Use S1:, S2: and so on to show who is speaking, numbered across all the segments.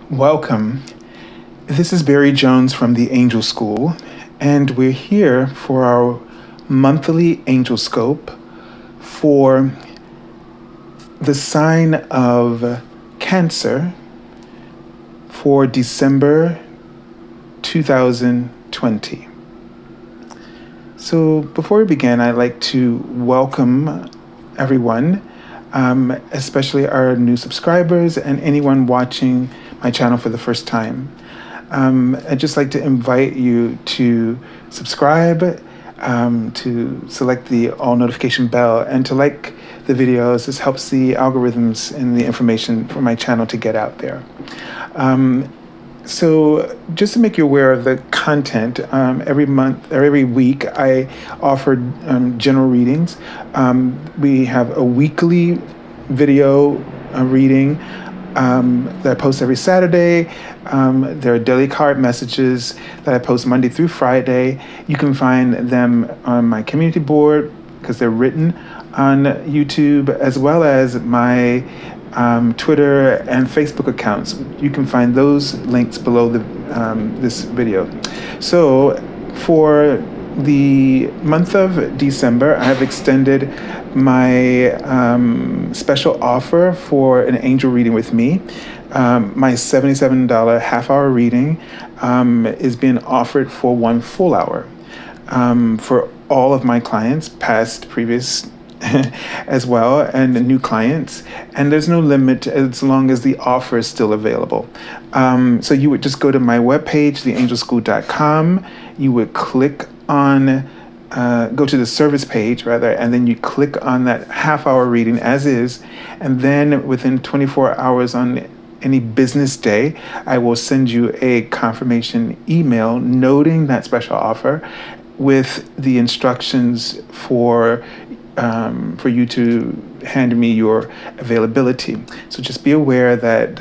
S1: Welcome. This is Barry Jones from the Angelscope, and we're here for our monthly Angelscope for the sign of Cancer for December 2020. So before we begin, I'd like to welcome everyone, especially our new subscribers and anyone watching my channel for the first time. I'd just like to invite you to subscribe, to select the all notification bell, and to like the videos. This helps the algorithms and the information for my channel to get out there. So just to make you aware of the content, every month or every week I offer general readings. We have a weekly video reading that I post every Saturday. There are daily card messages that I post Monday through Friday. You can find them on my community board because they're written on YouTube, as well as my Twitter and Facebook accounts. You can find those links below this video. So for the month of December, I have extended my special offer for an angel reading with me. My $77 half-hour reading is being offered for one full hour for all of my clients, past, previous, as well, and new clients. And there's no limit as long as the offer is still available. So you would just go to my webpage, theangelschool.com. You would click on, go to the service page rather, and then you click on that half-hour reading as is. And then within 24 hours on any business day, I will send you a confirmation email noting that special offer with the instructions for you to hand me your availability. So just be aware that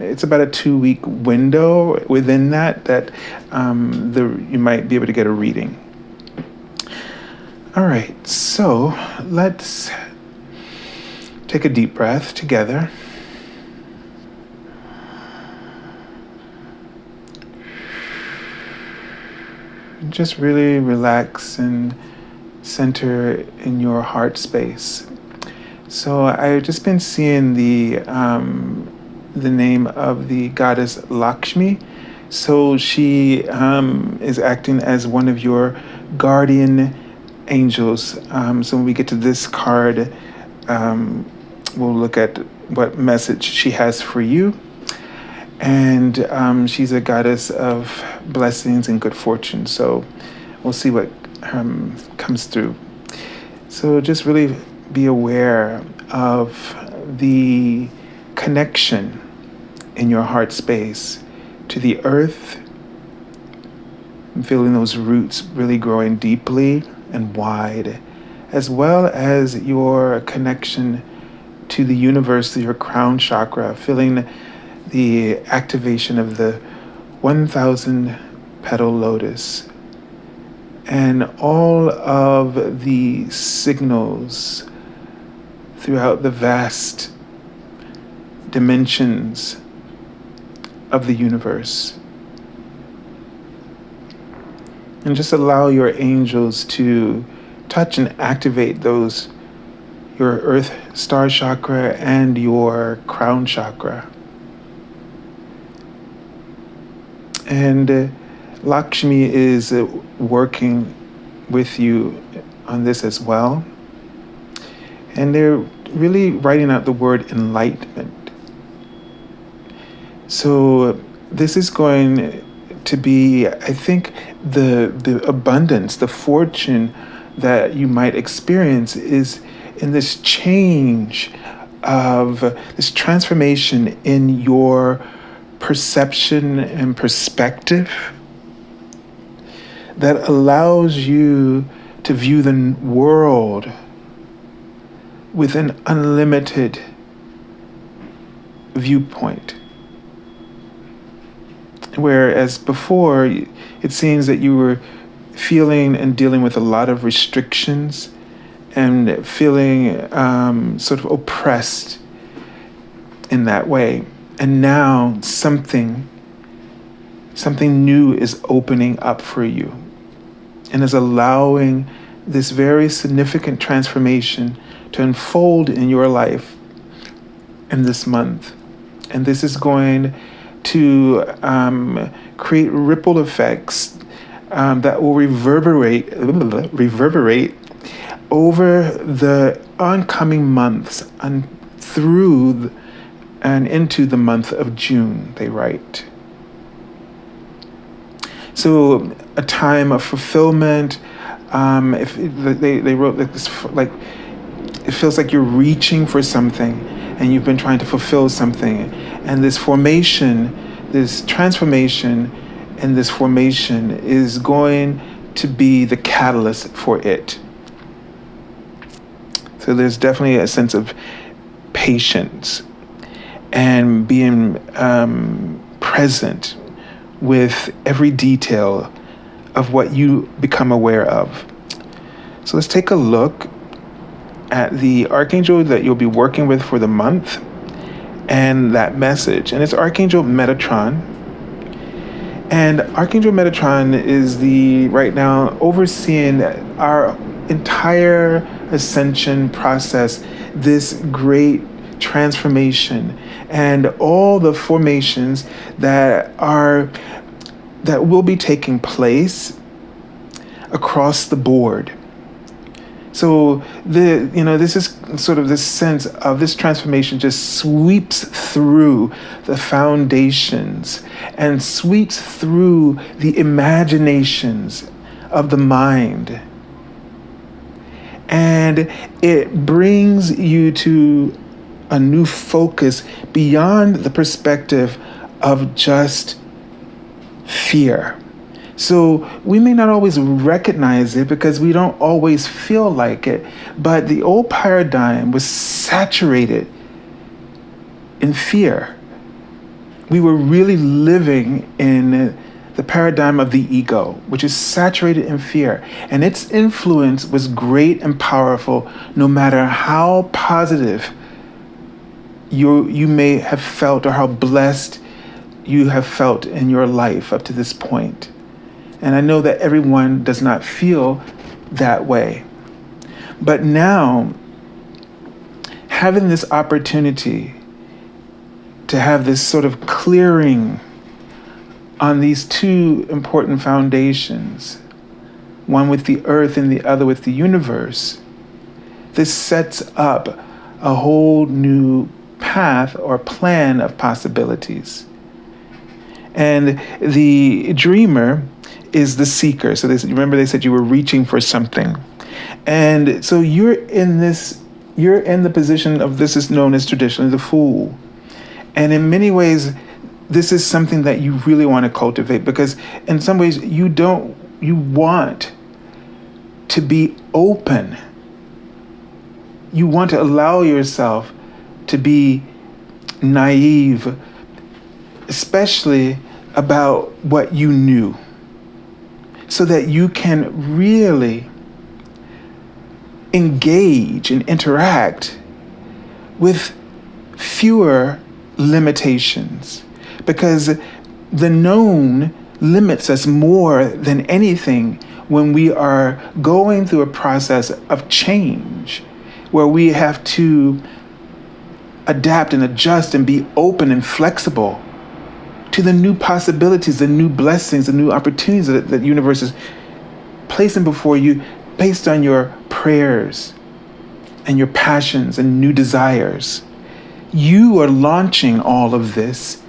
S1: it's about a 2-week window within that you might be able to get a reading. All right, so let's take a deep breath together. Just really relax and center in your heart space. So I've just been seeing the name of the goddess Lakshmi. So she is acting as one of your guardian angels. So when we get to this card, we'll look at what message she has for you. And she's a goddess of blessings and good fortune. So we'll see what comes through. So just really be aware of the connection in your heart space to the earth, feeling those roots really growing deeply and wide, as well as your connection to the universe, to your crown chakra, feeling the activation of the 1,000 petal lotus and all of the signals throughout the vast dimensions of the universe. And just allow your angels to touch and activate those, your earth star chakra and your crown chakra. And Lakshmi is working with you on this as well. And they're really writing out the word enlightenment. So this is going to be, I think, the abundance, the fortune that you might experience is in this change of this transformation in your perception and perspective that allows you to view the world with an unlimited viewpoint. Whereas before, it seems that you were feeling and dealing with a lot of restrictions and feeling sort of oppressed in that way. And now something new is opening up for you and is allowing this very significant transformation to unfold in your life in this month. And this is going to create ripple effects that will reverberate over the oncoming months and through and into the month of June, they write. So a time of fulfillment. If they wrote this, like, it feels like you're reaching for something and you've been trying to fulfill something, and this formation, this transformation, and this formation is going to be the catalyst for it. So there's definitely a sense of patience and being present with every detail of what you become aware of. So let's take a look at the archangel that you'll be working with for the month and that message. And it's Archangel Metatron. And Archangel Metatron is right now overseeing our entire ascension process, this great transformation, and all the formations that will be taking place across the board. So this is sort of this sense of this transformation just sweeps through the foundations and sweeps through the imaginations of the mind. And it brings you to a new focus beyond the perspective of just fear. So we may not always recognize it because we don't always feel like it, but the old paradigm was saturated in fear. We were really living in the paradigm of the ego, which is saturated in fear. And its influence was great and powerful, no matter how positive you may have felt or how blessed you have felt in your life up to this point. And I know that everyone does not feel that way. But now, having this opportunity to have this sort of clearing on these two important foundations, one with the earth and the other with the universe, this sets up a whole new path or plan of possibilities. And the dreamer is the seeker. So remember they said you were reaching for something. And so you're in the position of, this is known as traditionally the fool. And in many ways, this is something that you really want to cultivate, because in some ways you want to be open. You want to allow yourself to be naive, especially about what you knew, so that you can really engage and interact with fewer limitations, because the known limits us more than anything when we are going through a process of change, where we have to adapt and adjust and be open and flexible to the new possibilities, the new blessings, the new opportunities that the universe is placing before you based on your prayers and your passions and new desires. You are launching all of this.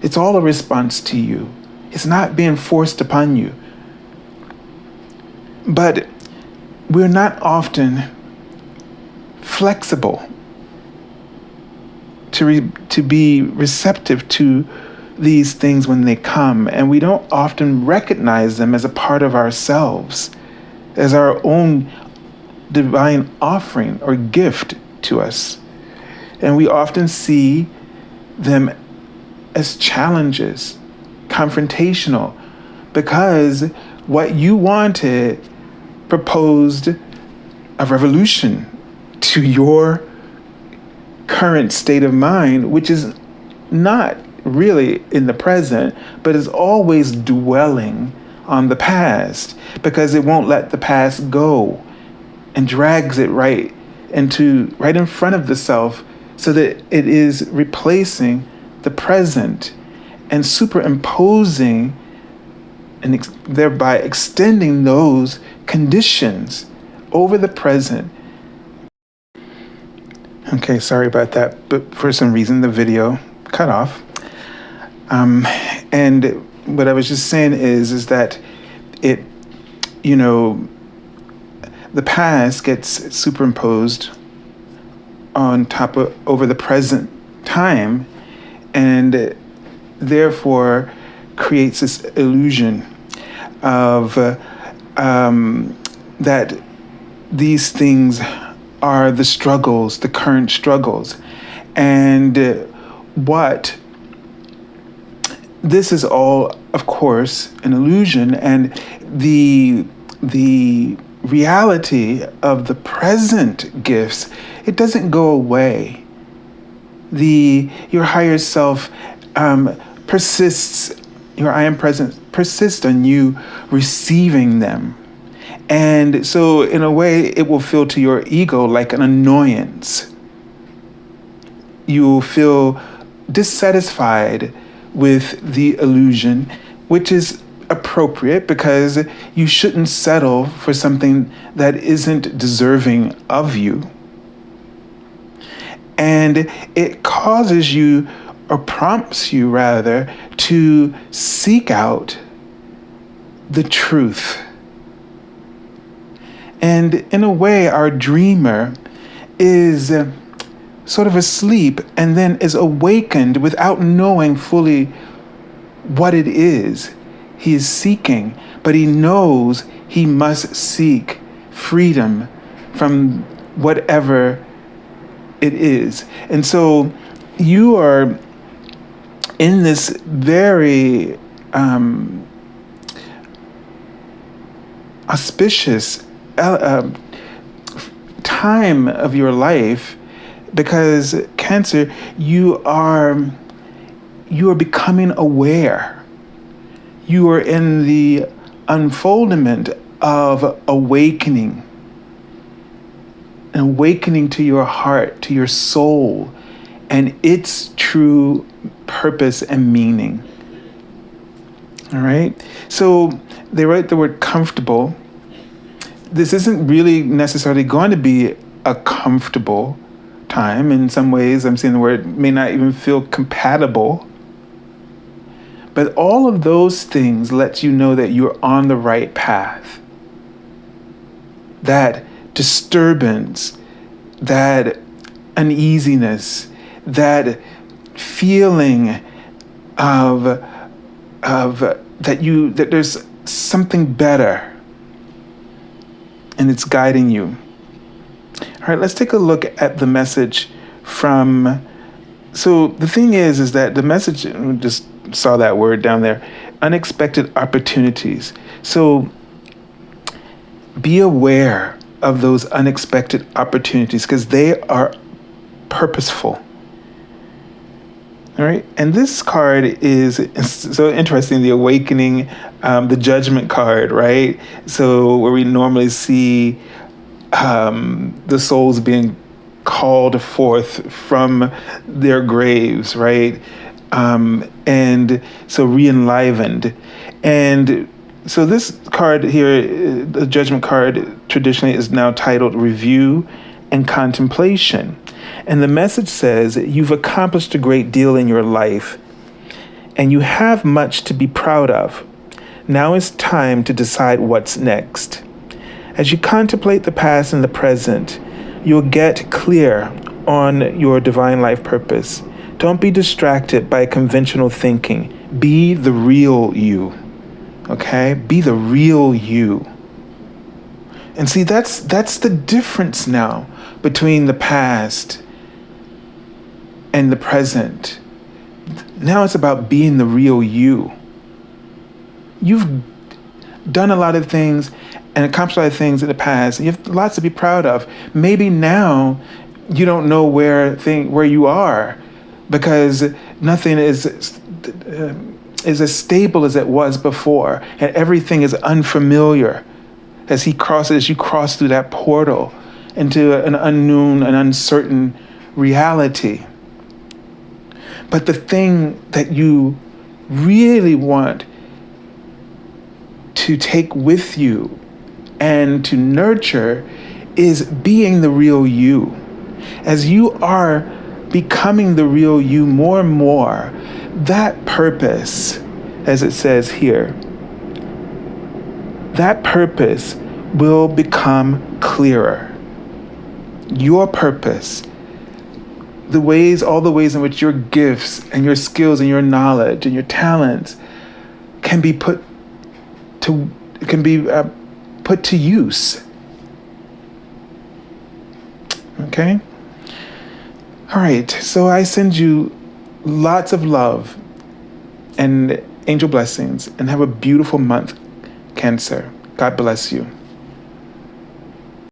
S1: It's all a response to you. It's not being forced upon you. But we're not often flexible to be receptive to these things when they come, and we don't often recognize them as a part of ourselves, as our own divine offering or gift to us. And we often see them as challenges, confrontational, because what you wanted proposed a revolution to your current state of mind, which is not really in the present, but is always dwelling on the past because it won't let the past go and drags it right in front of the self so that it is replacing the present and superimposing and thereby extending those conditions over the present. Okay, sorry about that, but for some reason the video cut off. And what I was just saying is that it, the past gets superimposed on top of over the present time, and therefore creates this illusion of that these things are the struggles, the current struggles, and what this is all, of course, an illusion, and the reality of the present gifts, it doesn't go away. Your higher self persists, your I am present persists on you receiving them. And so in a way, it will feel to your ego like an annoyance. You will feel dissatisfied with the illusion, which is appropriate because you shouldn't settle for something that isn't deserving of you. And it causes you, or prompts you rather, to seek out the truth. And in a way, our dreamer is sort of asleep and then is awakened without knowing fully what it is he is seeking, but he knows he must seek freedom from whatever it is. And so you are in this very auspicious time of your life, because Cancer, you are becoming aware. You are in the unfoldment of awakening, an awakening to your heart, to your soul, and its true purpose and meaning. All right? So they write the word comfortable. This isn't really necessarily going to be a comfortable time. In some ways, I'm seeing the word may not even feel compatible. But all of those things let you know that you're on the right path. That disturbance, that uneasiness, that feeling of that there's something better, and it's guiding you. All right, let's take a look at the message from. So the thing is that the message, just saw that word down there, unexpected opportunities. So be aware of those unexpected opportunities because they are purposeful. All right, and this card is so interesting, the awakening, the judgment card, right? So where we normally see the souls being called forth from their graves, right? And so re-enlivened. And so this card here, the judgment card, traditionally is now titled Review and Contemplation. And the message says, you've accomplished a great deal in your life, and you have much to be proud of. Now it's time to decide what's next. As you contemplate the past and the present, you'll get clear on your divine life purpose. Don't be distracted by conventional thinking. Be the real you, okay? Be the real you. And see, that's the difference now between the past and the present. Now it's about being the real you. You've done a lot of things and accomplished a lot of things in the past, and you have lots to be proud of. Maybe now you don't know where you are, because nothing is as stable as it was before, and everything is unfamiliar as you cross through that portal into an unknown and uncertain reality. But the thing that you really want to take with you and to nurture is being the real you. As you are becoming the real you more and more, that purpose, as it says here, that purpose will become clearer. Your purpose, all the ways in which your gifts and your skills and your knowledge and your talents can be put to use. Okay? All right, so I send you lots of love and angel blessings, and have a beautiful month, Cancer. God bless you.